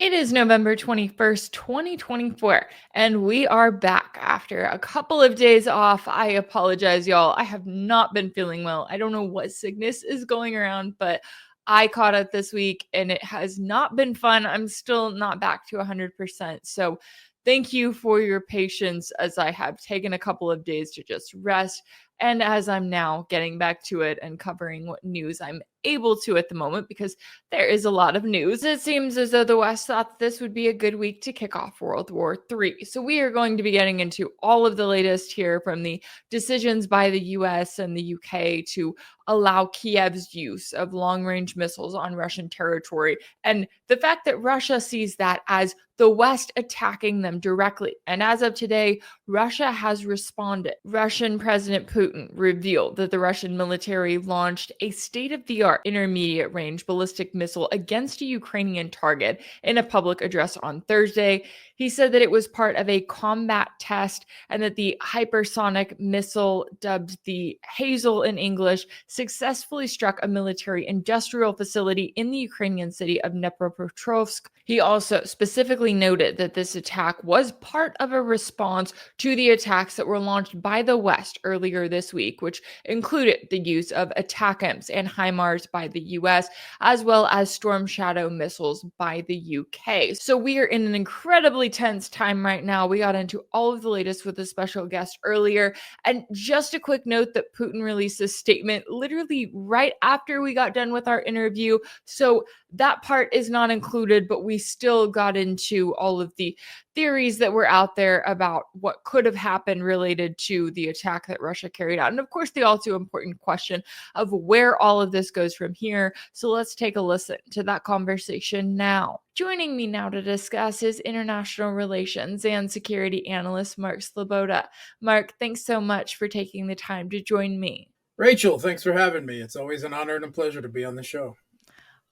It is November 21st, 2024, and we are back after a couple of days off. I apologize, y'all. I have not been feeling well. I don't know what sickness is going around, but I caught it this week and it has not been fun. I'm still not back to 100%. So thank you for your patience as I have taken a couple of days to just rest. And as I'm now getting back to it and covering what news I'm able to at the moment, because there is a lot of news. It seems as though the West thought this would be a good week to kick off World War III. So we are going to be getting into all of the latest here, from the decisions by the US and the UK to allow Kiev's use of long-range missiles on Russian territory, and the fact that Russia sees that as the West attacking them directly. And as of today, Russia has responded. Russian President Putin revealed that the Russian military launched a state-of-the-art intermediate range ballistic missile against a Ukrainian target in a public address on Thursday. He said that it was part of a combat test and that the hypersonic missile, dubbed the Hazel in English, successfully struck a military industrial facility in the Ukrainian city of Dnepropetrovsk. He also specifically noted that this attack was part of a response to the attacks that were launched by the West earlier this week, which included the use of ATACMS and HIMARS by the US, as well as Storm Shadow missiles by the UK. So we are in an incredibly tense time right now. We got into all of the latest with a special guest earlier. And just a quick note that Putin released a statement literally right after we got done with our interview. So that part is not included, but we still got into all of the theories that were out there about what could have happened related to the attack that Russia carried out. And of course, the all too important question of where all of this goes from here. So let's take a listen to that conversation now. Joining me now to discuss is international relations and security analyst Mark Sleboda. Mark, thanks so much for taking the time to join me. Rachel, thanks for having me. It's always an honor and a pleasure to be on the show.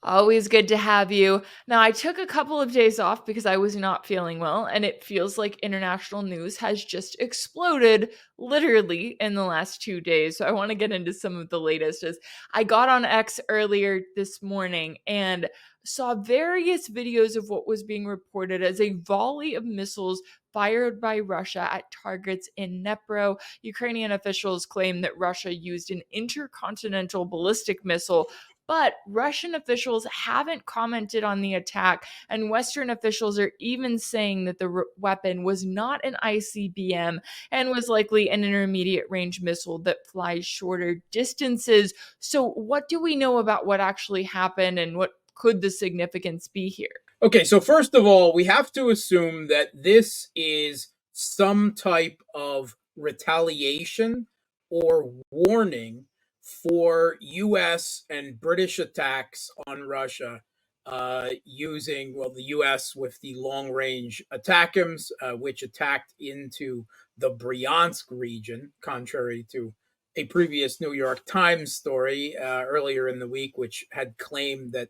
Always good to have you. Now, I took a couple of days off because I was not feeling well, and it feels like international news has just exploded literally in the last 2 days. So I want to get into some of the latest. As I got on X earlier this morning and saw various videos of what was being reported as a volley of missiles fired by Russia at targets in Dnepro. Ukrainian officials claim that Russia used an intercontinental ballistic missile, but Russian officials haven't commented on the attack, and Western officials are even saying that the weapon was not an ICBM and was likely an intermediate range missile that flies shorter distances. So what do we know about what actually happened, and what could the significance be here? Okay, so first of all, we have to assume that this is some type of retaliation or warning for U.S. and British attacks on Russia using, well, the U.S. with the long-range ATACMS, which attacked into the Bryansk region, contrary to a previous New York Times story earlier in the week, which had claimed that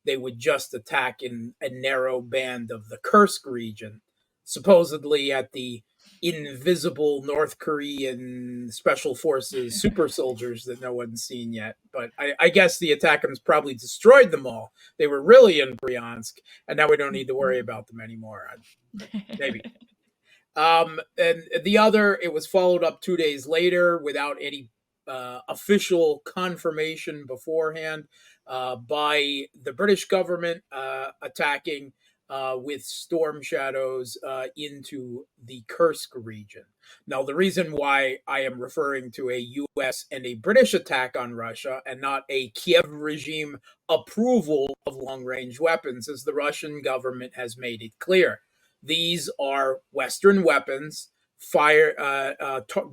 they would just attack in a narrow band of the Kursk region, supposedly at the invisible North Korean special forces super soldiers that no one's seen yet. But I guess the ATACMS probably destroyed them all. They were really in Bryansk, and now we don't need to worry about them anymore. Maybe. And the other, it was followed up 2 days later without any official confirmation beforehand by the British government attacking with storm shadows into the Kursk region. Now, the reason why I am referring to a U.S. and a British attack on Russia and not a Kiev regime approval of long-range weapons is the Russian government has made it clear. These are Western weapons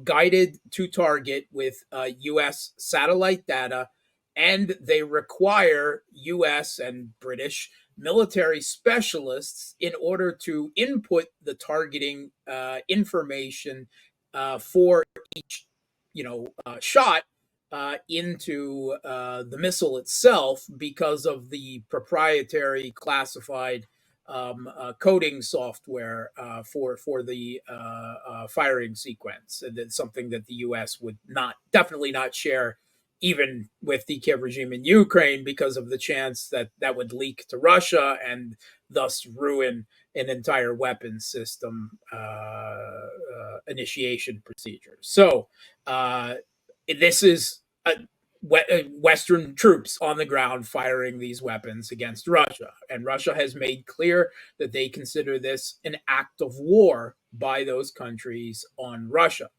guided to target with U.S. satellite data, and they require U.S. and British military specialists in order to input the targeting information for each, shot into the missile itself, because of the proprietary classified coding software for the firing sequence. And it's something that the U.S. would definitely not share even with the Kiev regime in Ukraine, because of the chance that that would leak to Russia and thus ruin an entire weapons system initiation procedure. So this is Western troops on the ground firing these weapons against Russia. And Russia has made clear that they consider this an act of war by those countries on Russia.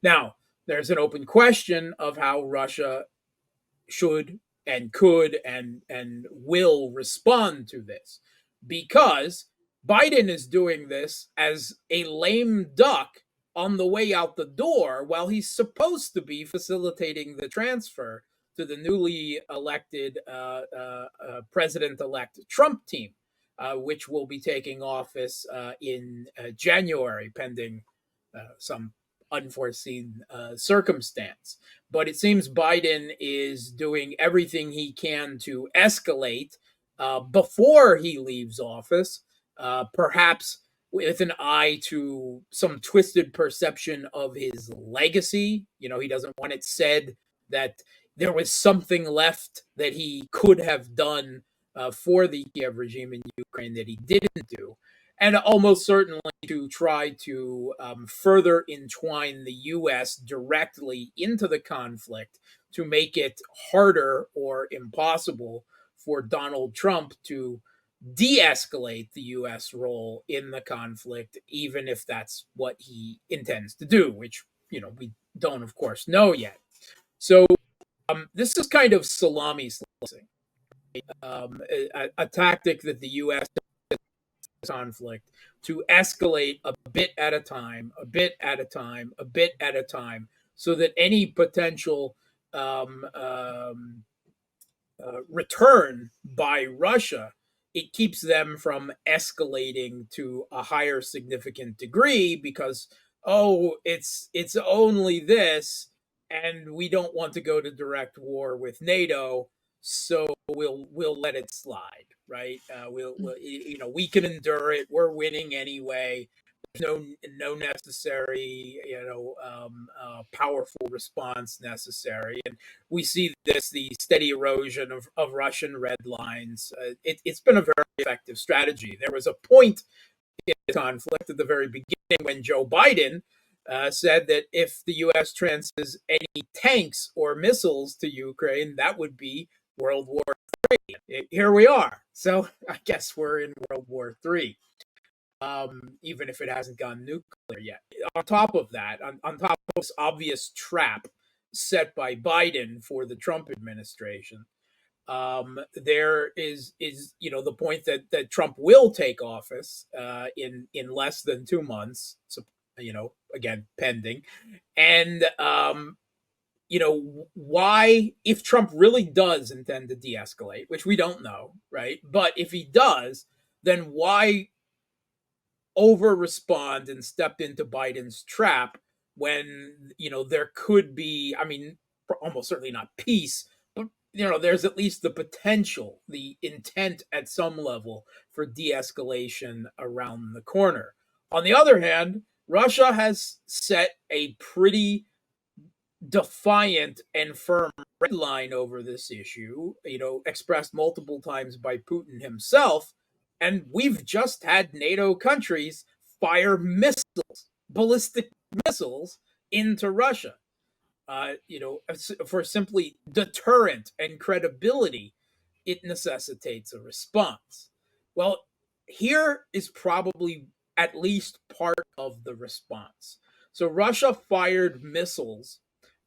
Now, there's an open question of how Russia should and could and will respond to this, because Biden is doing this as a lame duck on the way out the door while he's supposed to be facilitating the transfer to the newly elected president-elect Trump team, which will be taking office in January, pending some unforeseen circumstance. But it seems Biden is doing everything he can to escalate before he leaves office, perhaps with an eye to some twisted perception of his legacy. You know, he doesn't want it said that there was something left that he could have done for the Kiev regime in Ukraine that he didn't do. And almost certainly to try to further entwine the U.S. directly into the conflict to make it harder or impossible for Donald Trump to de-escalate the U.S. role in the conflict, even if that's what he intends to do, which, you know, we don't, of course, know yet. So this is kind of salami slicing, a tactic that the U.S. conflict to escalate a bit at a time, a bit at a time, a bit at a time, so that any potential return by Russia, it keeps them from escalating to a higher significant degree because, oh, it's only this, and we don't want to go to direct war with NATO, so we'll let it slide, right? We'll you know, we can endure it. We're winning anyway. There's no necessary, you know, powerful response necessary, and we see this, the steady erosion of Russian red lines. It's been a very effective strategy. There was a point in the conflict at the very beginning when Joe Biden said that if the U.S. transfers any tanks or missiles to Ukraine, that would be World War III. Here we are. So I guess we're in World War III, even if it hasn't gone nuclear yet. On top of that, on top of this obvious trap set by Biden for the Trump administration, there is you know, the point that Trump will take office in less than 2 months. So, you know, again, pending, and you know, why, if Trump really does intend to de-escalate, which we don't know, right? But if he does, then why over respond and step into Biden's trap when, you know, there could be, I mean, almost certainly not peace, but, you know, there's at least the potential, the intent at some level for de-escalation around the corner. On the other hand, Russia has set a pretty defiant and firm red line over this issue, you know, expressed multiple times by Putin himself. And we've just had NATO countries fire missiles, ballistic missiles, into Russia. You know, for simply deterrent and credibility, it necessitates a response. Well, here is probably at least part of the response. So Russia fired missiles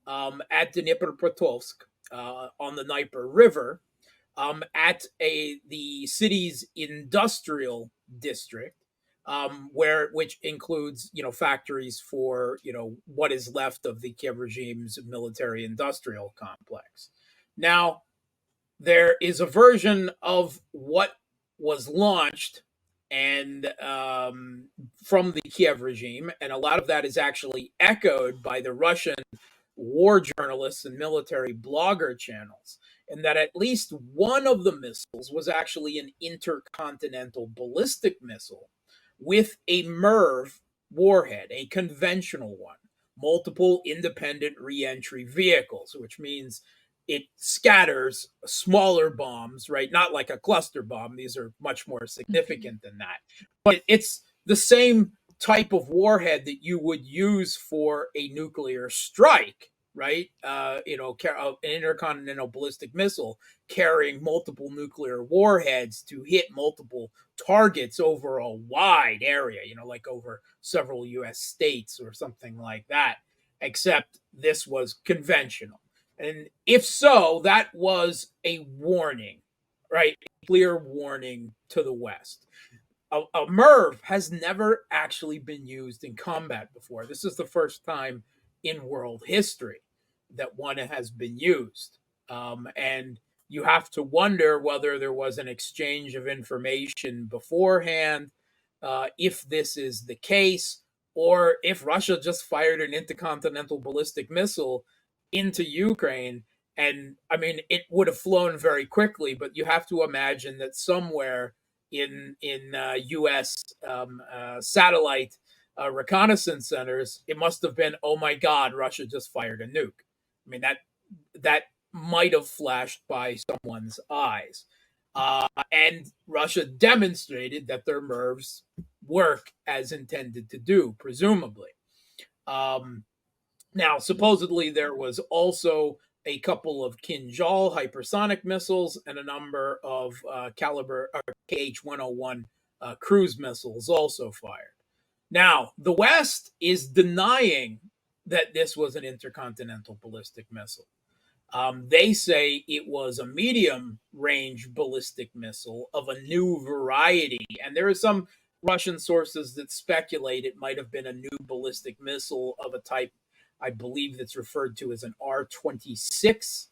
at Dnepropetrovsk on the Dnieper River, at the city's industrial district, which includes, you know, factories for, you know, what is left of the Kiev regime's military-industrial complex. Now, there is a version of what was launched and from the Kiev regime, and a lot of that is actually echoed by the Russian war journalists and military blogger channels, and that at least one of the missiles was actually an intercontinental ballistic missile with a MIRV warhead, a conventional one, multiple independent reentry vehicles, which means it scatters smaller bombs, right? Not like a cluster bomb. These are much more significant than that. But it's the same type of warhead that you would use for a nuclear strike, right? An intercontinental ballistic missile carrying multiple nuclear warheads to hit multiple targets over a wide area, like over several US states or something like that, except this was conventional. And if so, that was a warning, right? A clear warning to the West. A MIRV has never actually been used in combat before. This is the first time in world history that one has been used. And you have to wonder whether there was an exchange of information beforehand, if this is the case, or if Russia just fired an intercontinental ballistic missile into Ukraine. And I mean, it would have flown very quickly, but you have to imagine that somewhere in U.S. Satellite reconnaissance centers, it must have been, oh my God, Russia just fired a nuke. I mean, that might have flashed by someone's eyes. And Russia demonstrated that their MIRVs work as intended to do, presumably. Now, supposedly, there was also a couple of Kinjal hypersonic missiles and a number of caliber KH-101 cruise missiles also fired. Now, the West is denying that this was an intercontinental ballistic missile. They say it was a medium range ballistic missile of a new variety. And there are some Russian sources that speculate it might have been a new ballistic missile of a type, I believe, that's referred to as an R-26,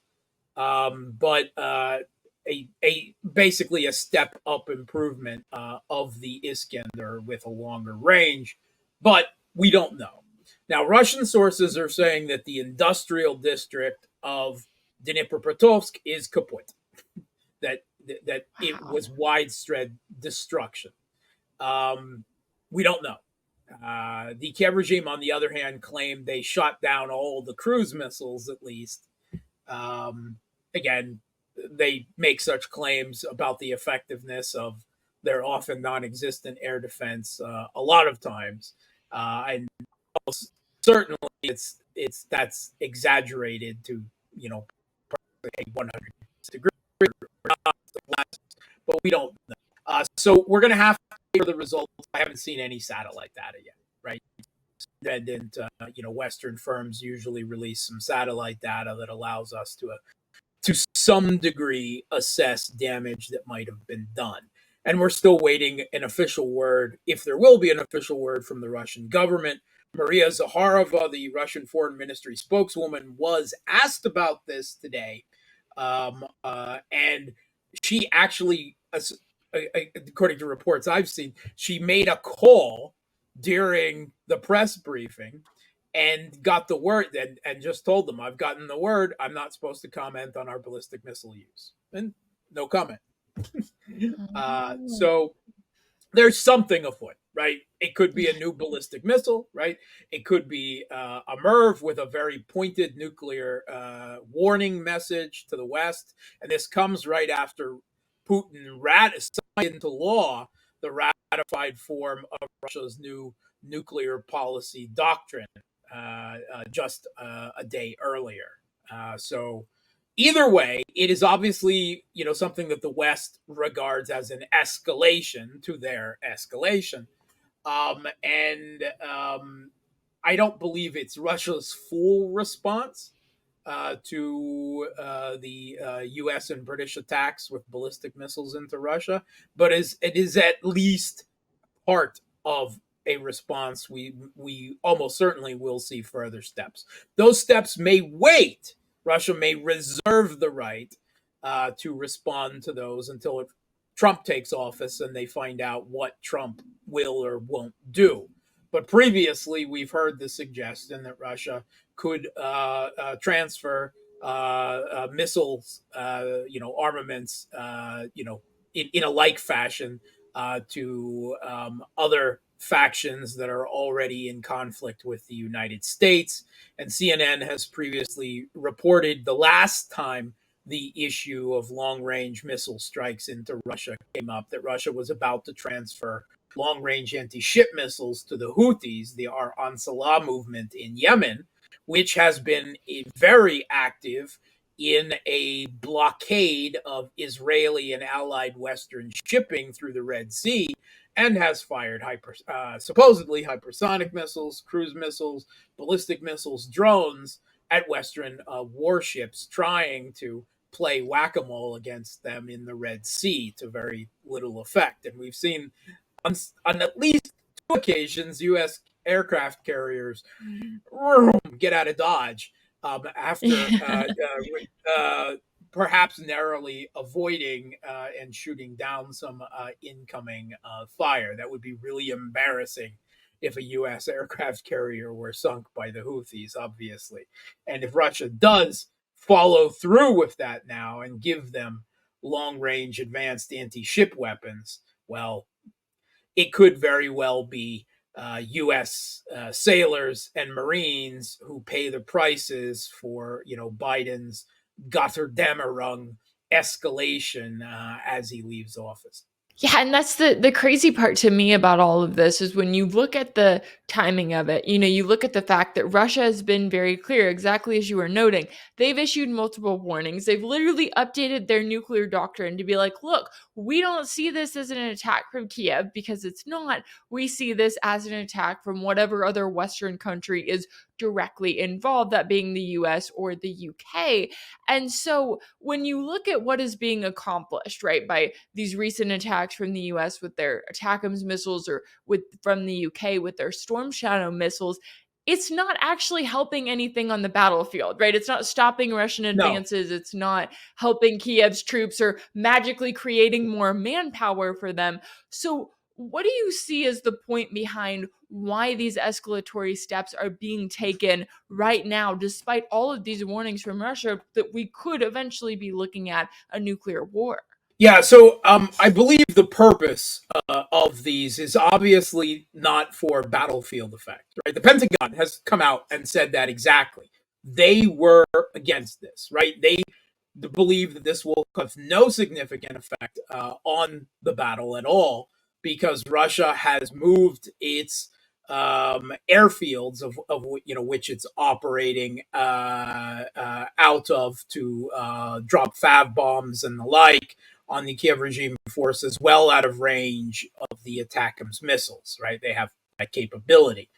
but basically a step up improvement of the Iskander with a longer range, but we don't know. Now, Russian sources are saying that the industrial district of Dnepropetrovsk is kaput, that it was widespread destruction. We don't know. The Kiev regime, on the other hand, claimed they shot down all the cruise missiles, at least. Again, they make such claims about the effectiveness of their often non-existent air defense a lot of times, and certainly that's exaggerated to 100 degrees, but we don't know. So we're going to have to wait for the results. I haven't seen any satellite data yet, right? And Western firms usually release some satellite data that allows us to some degree assess damage that might have been done. And we're still waiting an official word, if there will be an official word from the Russian government. Maria Zakharova, the Russian Foreign Ministry spokeswoman, was asked about this today. And she actually, according to reports I've seen, she made a call during the press briefing and got the word and just told them, I've gotten the word. I'm not supposed to comment on our ballistic missile use. And no comment. So there's something afoot, right? It could be a new ballistic missile, right? It could be a MIRV with a very pointed nuclear warning message to the West. And this comes right after Putin signed into law the ratified form of Russia's new nuclear policy doctrine just a day earlier. So either way, it is obviously something that the West regards as an escalation to their escalation, and I don't believe it's Russia's full response to the U.S. and British attacks with ballistic missiles into Russia, but it is at least part of a response. We almost certainly will see further steps. Those steps may wait. Russia may reserve the right to respond to those until Trump takes office and they find out what Trump will or won't do. But previously, we've heard the suggestion that Russia could transfer missiles, armaments, in a like fashion to other factions that are already in conflict with the United States. And CNN has previously reported the last time the issue of long range missile strikes into Russia came up, that Russia was about to transfer long range anti ship missiles to the Houthis, the Ansala movement in Yemen, which has been very active in a blockade of Israeli and allied Western shipping through the Red Sea, and has fired supposedly hypersonic missiles, cruise missiles, ballistic missiles, drones at Western warships, trying to play whack-a-mole against them in the Red Sea to very little effect. And we've seen on at least two occasions U.S. aircraft carriers get out of Dodge after perhaps narrowly avoiding and shooting down some incoming fire. That would be really embarrassing if a U.S. aircraft carrier were sunk by the Houthis, obviously. And if Russia does follow through with that now and give them long-range advanced anti-ship weapons, well, it could very well be U.S. Sailors and Marines who pay the prices for, Biden's Gotterdammerung escalation as he leaves office. Yeah, and that's the crazy part to me about all of this is when you look at the timing of it, you look at the fact that Russia has been very clear, exactly as you were noting. They've issued multiple warnings. They've literally updated their nuclear doctrine to be like, look, we don't see this as an attack from Kiev because it's not. We see this as an attack from whatever other Western country is directly involved, that being the US or the UK. And so when you look at what is being accomplished, right, by these recent attacks from the US with their ATACMS missiles, or from the UK with their Storm Shadow missiles, it's not actually helping anything on the battlefield, right? It's not stopping Russian advances. No. It's not helping Kiev's troops or magically creating more manpower for them. So what do you see as the point behind why these escalatory steps are being taken right now, despite all of these warnings from Russia that we could eventually be looking at a nuclear war? Yeah, so I believe the purpose of these is obviously not for battlefield effect, right? The Pentagon has come out and said that exactly. They were against this, right? They believe that this will have no significant effect on the battle at all, because Russia has moved its airfields of which it's operating out of to drop FAV bombs and the like on the Kiev regime forces, well out of range of the ATACMS missiles, right? They have that capability.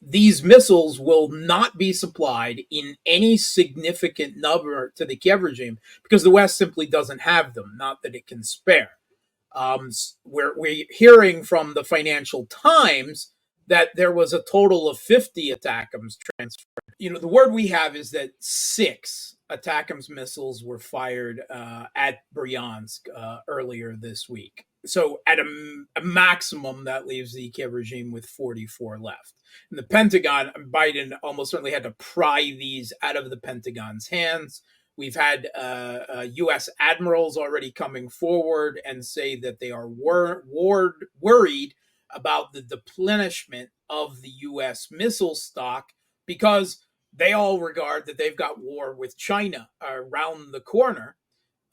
These missiles will not be supplied in any significant number to the Kiev regime because the West simply doesn't have them, not that it can spare. We're hearing from the Financial Times that there was a total of 50 ATACMS transferred. The word we have is that 6 ATACMS missiles were fired at Bryansk earlier this week. So at a maximum, that leaves the Kiev regime with 44 left. And the Pentagon, Biden almost certainly had to pry these out of the Pentagon's hands. We've had U.S. admirals already coming forward and say that they are worried about the replenishment of the U.S. missile stock because they all regard that they've got war with China around the corner,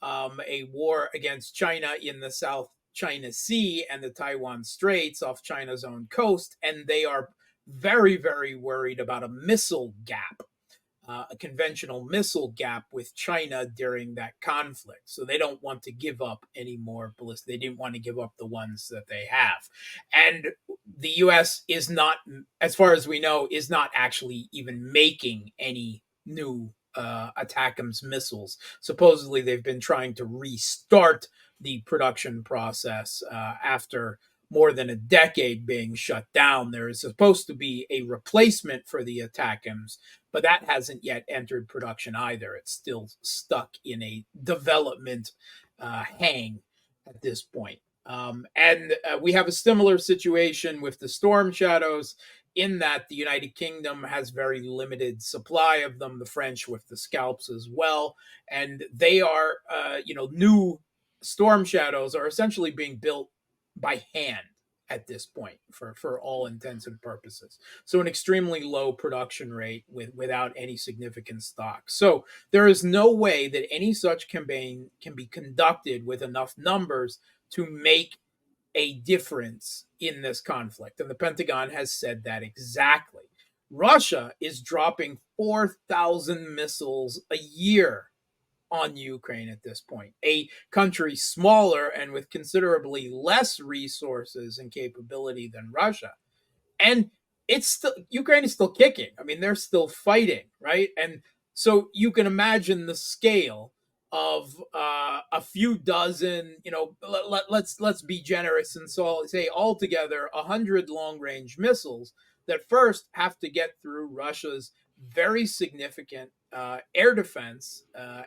a war against China in the South China Sea and the Taiwan Straits off China's own coast, and they are very, very worried about a missile gap. A conventional missile gap with China during that conflict. So they don't want to give up any more ballistic. They didn't want to give up the ones that they have. And the U.S. is not, as far as we know, is not actually even making any new ATACMS missiles. Supposedly they've been trying to restart the production process after more than a decade being shut down. There is supposed to be a replacement for the ATACMS, but that hasn't yet entered production either. It's still stuck in a development hang at this point. We have a similar situation with the Storm Shadows, in that the United Kingdom has very limited supply of them, the French with the Scalps as well. And they are, new Storm Shadows are essentially being built by hand at this point for all intents and purposes. So an extremely low production rate without any significant stock. So there is no way that any such campaign can be conducted with enough numbers to make a difference in this conflict. And the Pentagon has said that exactly. Russia is dropping 4,000 missiles a year on Ukraine at this point, a country smaller and with considerably less resources and capability than Russia. And it's still, Ukraine is still kicking. I mean, they're still fighting, right? And so you can imagine the scale of a few dozen, let's be generous and so say altogether 100 long range missiles that first have to get through Russia's very significant air defense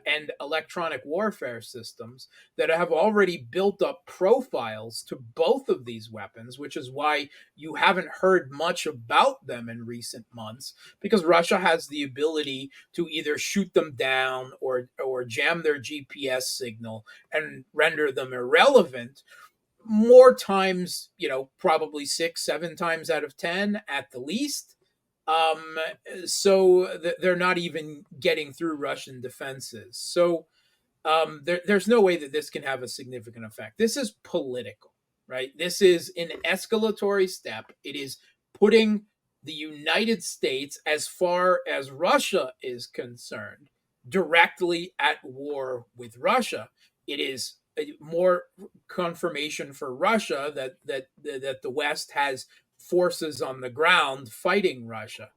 and electronic warfare systems that have already built up profiles to both of these weapons, which is why you haven't heard much about them in recent months, because Russia has the ability to either shoot them down or jam their GPS signal and render them irrelevant more times, probably 6-7 times out of 10 at the least. So they're not even getting through Russian defenses. So there's no way that this can have a significant effect. This is political, right? This is an escalatory step. It is putting the United States, as far as Russia is concerned, directly at war with Russia. It is more confirmation for Russia that the West has forces on the ground fighting Russia.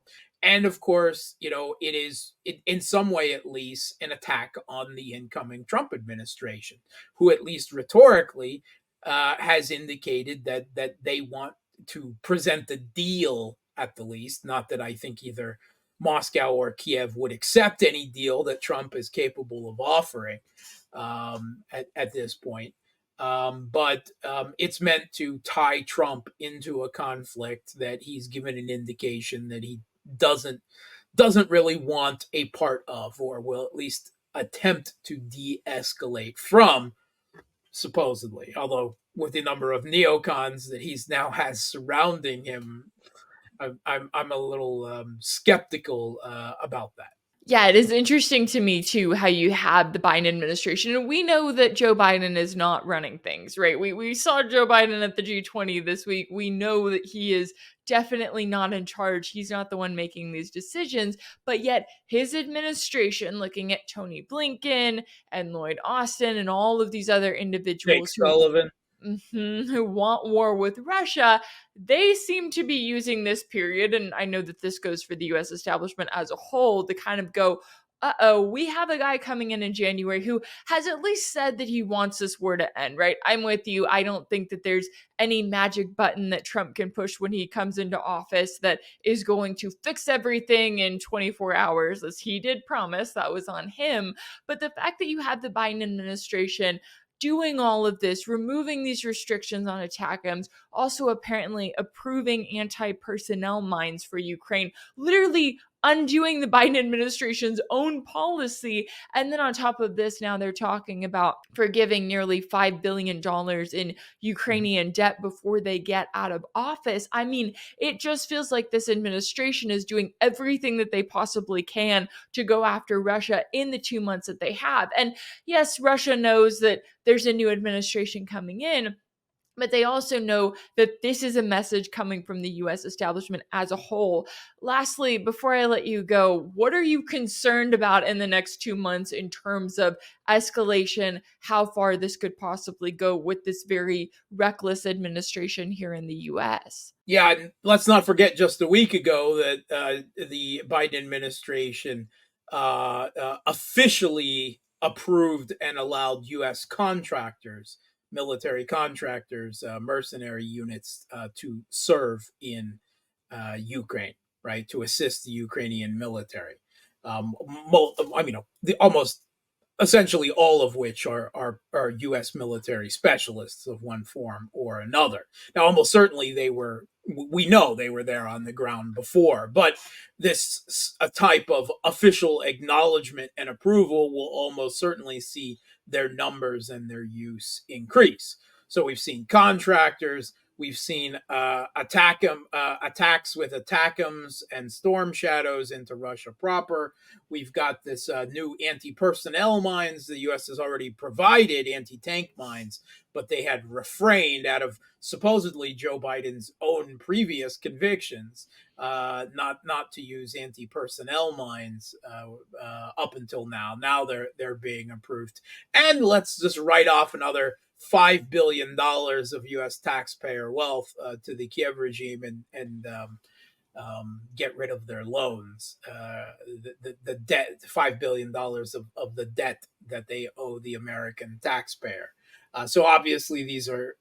And of course, it is in some way at least an attack on the incoming Trump administration, who at least rhetorically has indicated that they want to present a deal at the least. Not that I think either Moscow or Kiev would accept any deal that Trump is capable of offering at this point. But it's meant to tie Trump into a conflict that he's given an indication that he doesn't really want a part of, or will at least attempt to de-escalate from, supposedly. Although with the number of neocons that he's now has surrounding him, I'm a little skeptical about that. Yeah, it is interesting to me too how you have the Biden administration, and we know that Joe Biden is not running things, right? We saw Joe Biden at the G20 this week. We know that he is definitely not in charge. He's not the one making these decisions, but yet his administration, looking at Tony Blinken and Lloyd Austin and all of these other Jake individuals Sullivan. who want war with Russia, they seem to be using this period, and I know that this goes for the US establishment as a whole, to kind of go, we have a guy coming in January who has at least said that he wants this war to end, right? I'm with you. I don't think that there's any magic button that Trump can push when he comes into office that is going to fix everything in 24 hours, as he did promise. That was on him. But the fact that you have the Biden administration doing all of this, removing these restrictions on ATACMS, also apparently approving anti-personnel mines for Ukraine, literally undoing the Biden administration's own policy. And then on top of this, now they're talking about forgiving nearly $5 billion in Ukrainian debt before they get out of office. I mean, it just feels like this administration is doing everything that they possibly can to go after Russia in the 2 months that they have. And yes, Russia knows that there's a new administration coming in, but they also know that this is a message coming from the US establishment as a whole. Lastly, before I let you go, what are you concerned about in the next 2 months in terms of escalation, how far this could possibly go with this very reckless administration here in the US? Yeah, and let's not forget just a week ago that the Biden administration officially approved and allowed U.S. contractors, military contractors, mercenary units to serve in Ukraine, right, to assist the Ukrainian military. Almost essentially all of which are U.S. military specialists of one form or another. Now, almost certainly we know they were there on the ground before, but this a type of official acknowledgement and approval will almost certainly see their numbers and their use increase. So we've seen contractors, we've seen attacks with ATACMS and Storm Shadows into Russia proper. We've got this new anti-personnel mines. The U.S. has already provided anti-tank mines, but they had refrained out of supposedly Joe Biden's own previous convictions, not to use anti-personnel mines up until now. Now they're being approved, and let's just write off another $5 billion of U.S. taxpayer wealth to the Kiev regime and get rid of their loans, the debt, $5 billion of the debt that they owe the American taxpayer. So obviously these are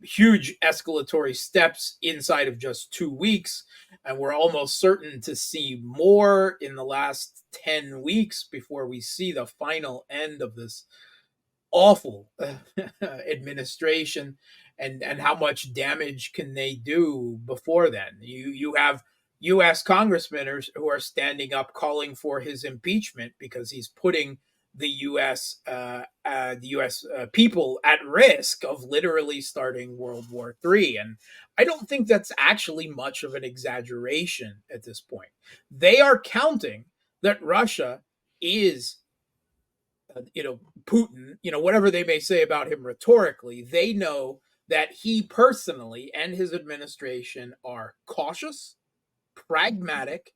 huge escalatory steps inside of just 2 weeks, and we're almost certain to see more in the last 10 weeks before we see the final end of this awful administration, and how much damage can they do before then. You have U.S. congressmen who are standing up calling for his impeachment because he's putting the U.S. People at risk of literally starting World War III. And I don't think that's actually much of an exaggeration at this point. They are counting that Russia is Putin, whatever they may say about him rhetorically, they know that he personally and his administration are cautious, pragmatic,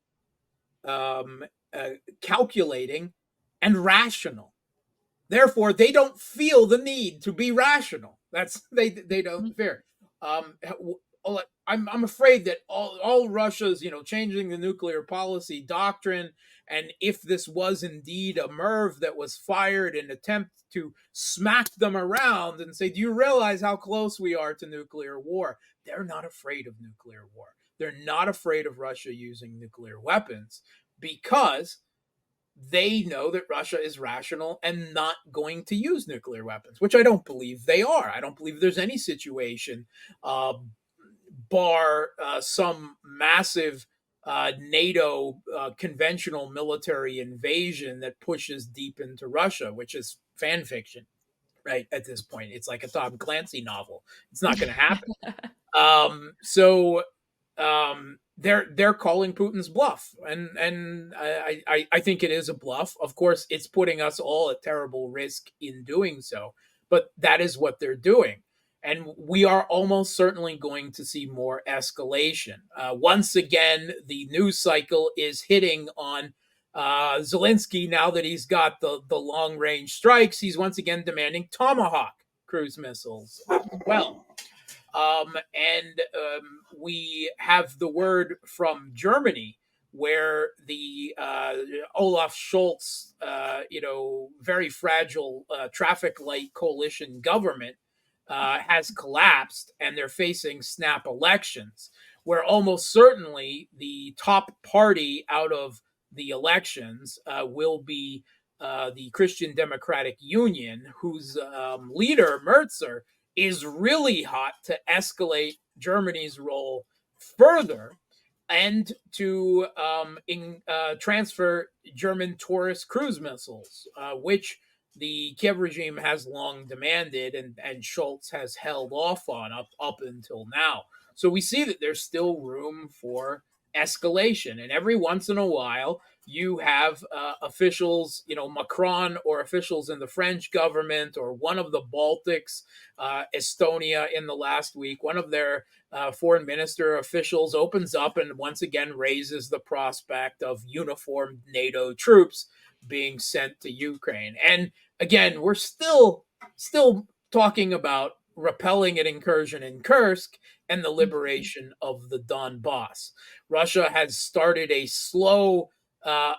calculating, and rational. Therefore, they don't feel the need to be rational. They don't fear. I'm afraid that all Russia's changing the nuclear policy doctrine, and if this was indeed a MIRV that was fired in attempt to smack them around and say, do you realize how close we are to nuclear war? They're not afraid of nuclear war. They're not afraid of Russia using nuclear weapons because they know that Russia is rational and not going to use nuclear weapons, which I don't believe they are. I don't believe there's any situation, bar some massive NATO conventional military invasion that pushes deep into Russia, which is fan fiction, right? At this point, it's like a Tom Clancy novel. It's not going to happen. They're calling Putin's bluff, and I think it is a bluff. Of course, it's putting us all at terrible risk in doing so, but that is what they're doing. And we are almost certainly going to see more escalation. Once again, the news cycle is hitting on Zelensky. Now that he's got the long-range strikes, he's once again demanding Tomahawk cruise missiles. Well, we have the word from Germany, where the Olaf Scholz, very fragile traffic light coalition government has collapsed, and they're facing snap elections, where almost certainly the top party out of the elections will be the Christian Democratic Union, whose leader, Merzer, is really hot to escalate Germany's role further and to transfer German Taurus cruise missiles, which the Kiev regime has long demanded and Scholz has held off on up until now. So we see that there's still room for escalation. And every once in a while, you have officials, Macron or officials in the French government or one of the Baltics, Estonia in the last week, one of their foreign minister officials opens up and once again raises the prospect of uniformed NATO troops being sent to Ukraine. And again, we're still talking about repelling an incursion in Kursk and the liberation of the Donbass. Russia has started a slow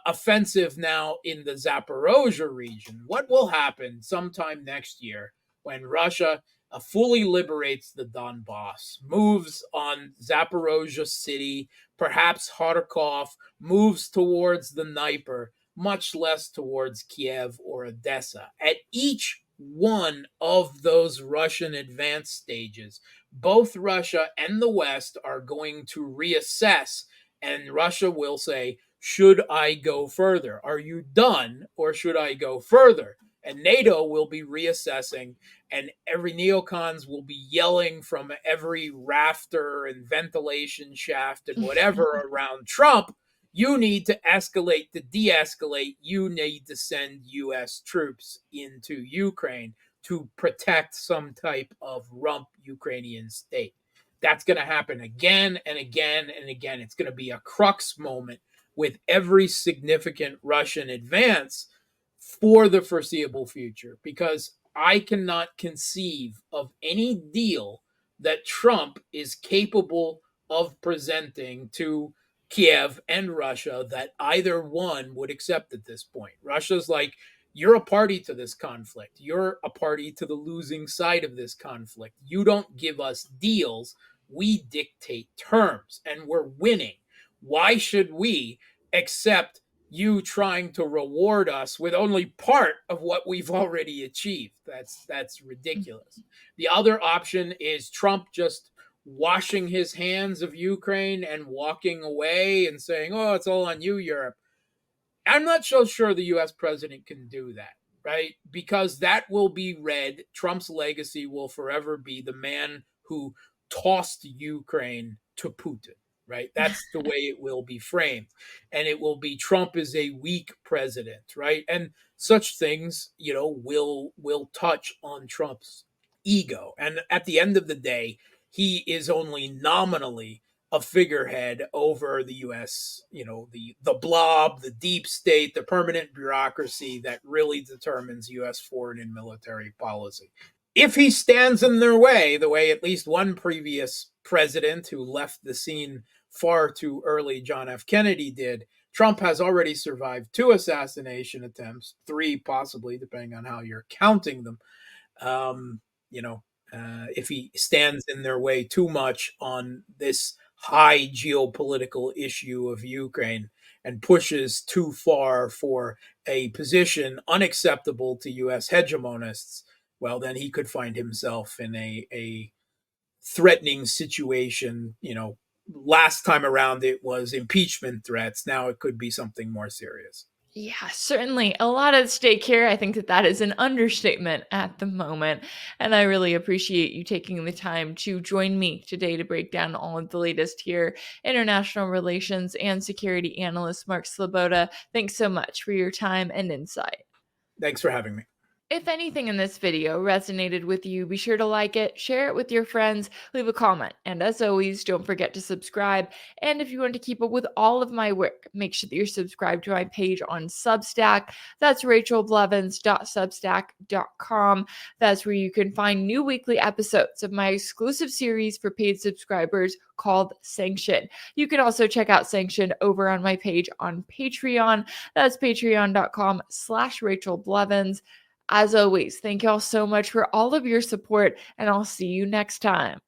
offensive now in the Zaporozhye region. What will happen sometime next year when Russia fully liberates the Donbass, moves on Zaporozhye city, perhaps Kharkov, moves towards the Dnieper, much less towards Kiev or Odessa? At each one of those Russian advance stages, both Russia and the West are going to reassess, and Russia will say, should I go further? Are you done, or should I go further? and NATO will be reassessing, and every neocons will be yelling from every rafter and ventilation shaft and whatever around Trump, you need to escalate to de-escalate. You need to send U.S. troops into Ukraine to protect some type of rump Ukrainian state. That's going to happen again and again and again. It's going to be a crux moment with every significant Russian advance for the foreseeable future, because I cannot conceive of any deal that Trump is capable of presenting to Kiev and Russia that either one would accept at this point. Russia's like, you're a party to this conflict. You're a party to the losing side of this conflict. You don't give us deals. We dictate terms, and we're winning. Why should we accept you trying to reward us with only part of what we've already achieved? That's ridiculous. The other option is Trump just washing his hands of Ukraine and walking away and saying, "Oh, it's all on you, Europe." I'm not so sure the US president can do that, right? Because that will be read. Trump's legacy will forever be the man who tossed Ukraine to Putin, right? That's the way it will be framed. And it will be Trump is a weak president, right? And such things, will touch on Trump's ego. And at the end of the day, he is only nominally a figurehead over the US, the blob, the deep state, the permanent bureaucracy that really determines US foreign and military policy. If he stands in their way, the way at least one previous president who left the scene far too early, John F. Kennedy, did, Trump has already survived 2 assassination attempts, 3 possibly, depending on how you're counting them. If he stands in their way too much on this high geopolitical issue of Ukraine and pushes too far for a position unacceptable to U.S. hegemonists, well, then he could find himself in a threatening situation. Last time around it was impeachment threats. Now it could be something more serious. Yeah, certainly a lot at stake here. I think that is an understatement at the moment. And I really appreciate you taking the time to join me today to break down all of the latest here. International relations and security analyst Mark Sleboda, thanks so much for your time and insight. Thanks for having me. If anything in this video resonated with you, be sure to like it, share it with your friends, leave a comment, and as always, don't forget to subscribe. And if you want to keep up with all of my work, make sure that you're subscribed to my page on Substack. That's rachelblevins.substack.com. That's where you can find new weekly episodes of my exclusive series for paid subscribers called Sanction. You can also check out Sanction over on my page on Patreon. That's patreon.com/rachelblevins. As always, thank y'all so much for all of your support, and I'll see you next time.